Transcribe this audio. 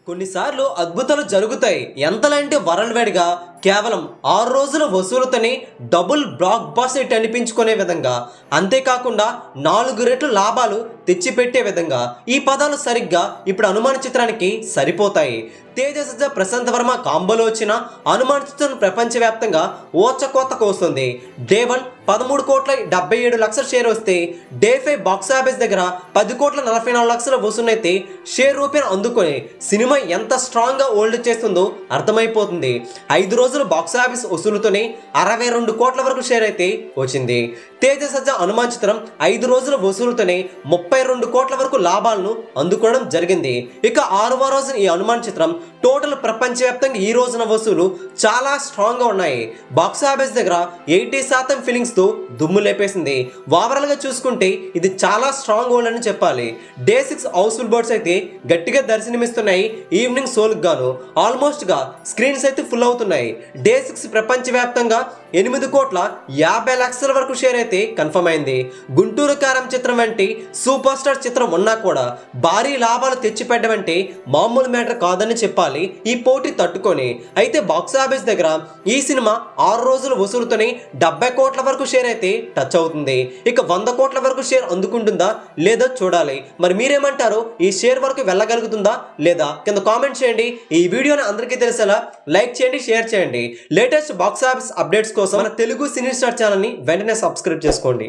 కొన్నిసార్లు అద్భుతాలు జరుగుతాయి. ఎంతలంటే వరల్డ్ వైడ్గా కేవలం 6 రోజుల వసూలుతోనే డబుల్ బ్లాక్ బస్టర్ హిట్ అనిపించుకునే విధంగా, అంతేకాకుండా 4 రెట్లు లాభాలు తెచ్చిపెట్టే విధంగా ఈ పదాలు సరిగ్గా ఇప్పుడు హనుమాన్ చిత్రానికి సరిపోతాయి. తేజ సజ్జ ప్రశాంత్ వర్మ కాంబోలో వచ్చిన హనుమాన్ చిత్రం ప్రపంచవ్యాప్తంగా ఓచకోత కోస్తుంది. డే 1 13,77,00,000 షేర్ వస్తే డే 5 బాక్స్ ఆఫీస్ దగ్గర 10,44,00,000 వసూలైతే షేర్ రూపాయలు అందుకొని సినిమా ఎంత స్ట్రాంగ్గా హోల్డ్ చేస్తుందో అర్థమైపోతుంది. 5 రోజులు బాక్స్ ఆఫీస్ వసూలుతోనే 62 కోట్ల వరకు షేర్ అయితే వచ్చింది. తేజ సజ్జ హనుమాన్ చిత్రం 5 రోజుల వసూలుతోనే 32 కోట్ల వరకు లాభాలను అందుకోవడం జరిగింది. ఇక 6వ రోజున ఈ హనుమాన్ చిత్రం టోటల్ ప్రపంచవ్యాప్తంగా ఈ రోజున వసూలు చాలా స్ట్రాంగ్గా ఉన్నాయి. బాక్స్ ఆఫీస్ దగ్గర 80% ఫీలింగ్స్తో దుమ్ము లేపేసింది. ఓవరాల్గా చూసుకుంటే ఇది చాలా స్ట్రాంగ్ హోల్డ్ అని చెప్పాలి. డే 6 హౌస్ఫుల్ బర్డ్స్ అయితే గట్టిగా దర్శనమిస్తున్నాయి. ఈవినింగ్ షోలకు గాను ఆల్మోస్ట్గా స్క్రీన్స్ అయితే ఫుల్ అవుతున్నాయి. డే 6 ప్రపంచవ్యాప్తంగా 8,50,00,000 వరకు షేర్ అయితే కన్ఫర్మ్ అయింది. గుంటూరు కారం చిత్రం వంటి సూపర్ స్టార్ చిత్రం ఉన్నా కూడా భారీ లాభాలు తెచ్చిపెట్టమంటే మామూలు మ్యాటర్ కాదని చెప్పాలి. ఈ పోటీ తట్టుకొని అయితే బాక్స్ ఆఫీస్ దగ్గర ఈ సినిమా 6 రోజుల వసూలుతోనే 70 కోట్ల వరకు షేర్ అయితే టచ్ అవుతుంది. ఇక 100 కోట్ల వరకు షేర్ అందుకుంటుందా లేదో చూడాలి. మరి మీరేమంటారు? ఈ షేర్ వరకు వెళ్ళగలుగుతుందా లేదా కింద కామెంట్ చేయండి. ఈ వీడియోని అందరికీ తెలిసేలా లైక్ చేయండి, షేర్ చేయండి. లేటెస్ట్ బాక్స్ ఆఫీస్ అప్డేట్స్ కోసం మన తెలుగు సినీ స్టార్ ఛానల్ని వెంటనే సబ్స్క్రైబ్ చేసుకోండి.